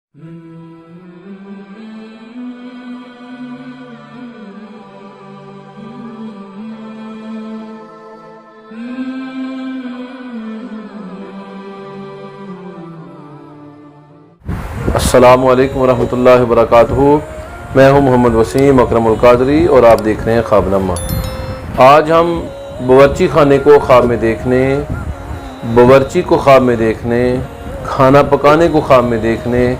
السلام علیکم ورحمۃ اللہ وبرکاتہ۔ میں ہوں محمد وسیم اکرم القادری اور آپ دیکھ رہے ہیں خواب نامہ۔ آج ہم باورچی خانے کو خواب میں دیکھنے، باورچی کو خواب میں دیکھنے، کھانا پکانے کو خواب میں دیکھنے،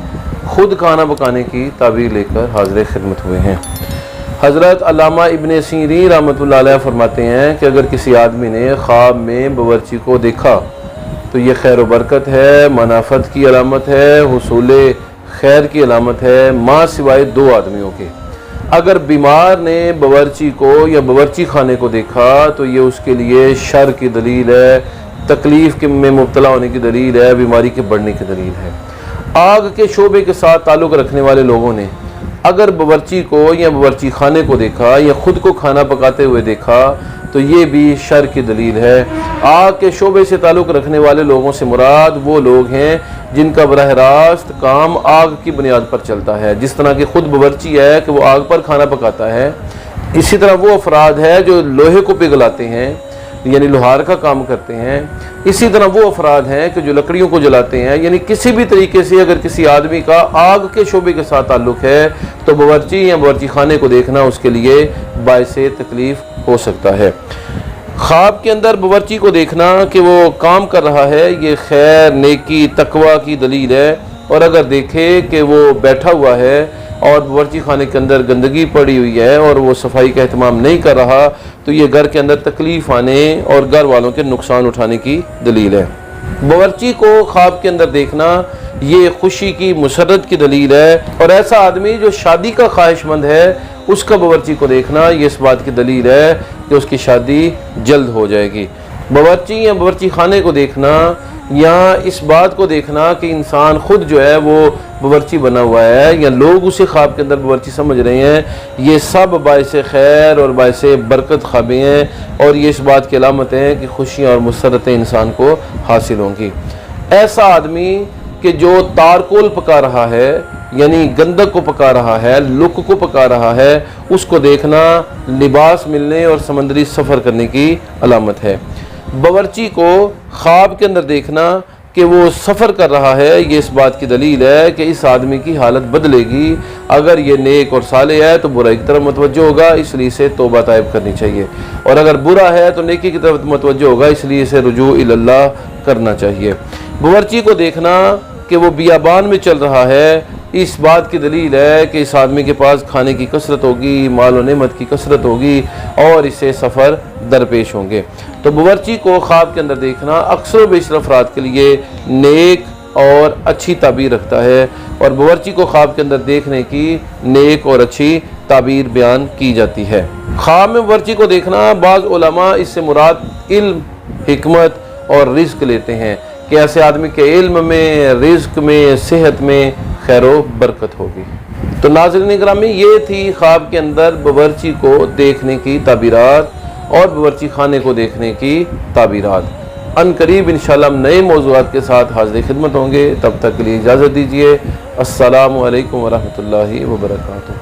خود کھانا پکانے کی تعبیر لے کر حاضر خدمت ہوئے ہیں۔ حضرت علامہ ابن سیرین رحمۃ اللہ علیہ فرماتے ہیں کہ اگر کسی آدمی نے خواب میں باورچی کو دیکھا تو یہ خیر و برکت ہے، منافعت کی علامت ہے، حصول خیر کی علامت ہے، ماں سوائے دو آدمیوں کے۔ اگر بیمار نے باورچی کو یا باورچی خانے کو دیکھا تو یہ اس کے لیے شر کی دلیل ہے، تکلیف میں مبتلا ہونے کی دلیل ہے، بیماری کے بڑھنے کی دلیل ہے۔ آگ کے شعبے کے ساتھ تعلق رکھنے والے لوگوں نے اگر باورچی کو یا باورچی خانے کو دیکھا یا خود کو کھانا پکاتے ہوئے دیکھا تو یہ بھی شر کی دلیل ہے۔ آگ کے شعبے سے تعلق رکھنے والے لوگوں سے مراد وہ لوگ ہیں جن کا براہ راست کام آگ کی بنیاد پر چلتا ہے، جس طرح کہ خود باورچی ہے کہ وہ آگ پر کھانا پکاتا ہے، اسی طرح وہ افراد ہے جو لوہے کو پگھلاتے ہیں یعنی لوہار کا کام کرتے ہیں، اسی طرح وہ افراد ہیں کہ جو لکڑیوں کو جلاتے ہیں، یعنی کسی بھی طریقے سے اگر کسی آدمی کا آگ کے شعبے کے ساتھ تعلق ہے تو باورچی یا باورچی خانے کو دیکھنا اس کے لیے باعث تکلیف ہو سکتا ہے۔ خواب کے اندر باورچی کو دیکھنا کہ وہ کام کر رہا ہے یہ خیر، نیکی، تقوی کی دلیل ہے، اور اگر دیکھے کہ وہ بیٹھا ہوا ہے اور باورچی خانے کے اندر گندگی پڑی ہوئی ہے اور وہ صفائی کا اہتمام نہیں کر رہا تو یہ گھر کے اندر تکلیف آنے اور گھر والوں کے نقصان اٹھانے کی دلیل ہے۔ باورچی کو خواب کے اندر دیکھنا یہ خوشی کی، مسرت کی دلیل ہے، اور ایسا آدمی جو شادی کا خواہش مند ہے اس کا باورچی کو دیکھنا یہ اس بات کی دلیل ہے کہ اس کی شادی جلد ہو جائے گی۔ باورچی یا باورچی خانے کو دیکھنا یا اس بات کو دیکھنا کہ انسان خود جو ہے وہ باورچی بنا ہوا ہے یا لوگ اسے خواب کے اندر باورچی سمجھ رہے ہیں، یہ سب باعث خیر اور باعث برکت خوابیں ہیں، اور یہ اس بات کی علامت ہیں کہ خوشیاں اور مسرتیں انسان کو حاصل ہوں گی۔ ایسا آدمی کہ جو تارکول پکا رہا ہے یعنی گندک کو پکا رہا ہے، لک کو پکا رہا ہے، اس کو دیکھنا لباس ملنے اور سمندری سفر کرنے کی علامت ہے۔ باورچی کو خواب کے اندر دیکھنا کہ وہ سفر کر رہا ہے یہ اس بات کی دلیل ہے کہ اس آدمی کی حالت بدلے گی، اگر یہ نیک اور صالح ہے تو برائی کی طرف متوجہ ہوگا، اس لیے اسے توبہ طائب کرنی چاہیے، اور اگر برا ہے تو نیکی کی طرف متوجہ ہوگا، اس لیے اسے رجوع اللہ کرنا چاہیے۔ باورچی کو دیکھنا کہ وہ بیابان میں چل رہا ہے اس بات کی دلیل ہے کہ اس آدمی کے پاس کھانے کی کثرت ہوگی، مال و نعمت کی کثرت ہوگی اور اسے سفر درپیش ہوں گے۔ تو باورچی کو خواب کے اندر دیکھنا اکثر و بیشتر افراد کے لیے نیک اور اچھی تعبیر رکھتا ہے، اور باورچی کو خواب کے اندر دیکھنے کی نیک اور اچھی تعبیر بیان کی جاتی ہے۔ خواب میں باورچی کو دیکھنا بعض علماء اس سے مراد علم، حکمت اور رزق لیتے ہیں کہ ایسے آدمی کے علم میں، رزق میں، صحت میں خیر و برکت ہوگی۔ تو ناظرین گرامی، یہ تھی خواب کے اندر باورچی کو دیکھنے کی تعبیرات اور باورچی خانے کو دیکھنے کی تعبیرات۔ ان قریب انشاءاللہ ہم نئے موضوعات کے ساتھ حاضر خدمت ہوں گے، تب تک کے لیے اجازت دیجیے۔ السلام علیکم ورحمۃ اللہ وبرکاتہ۔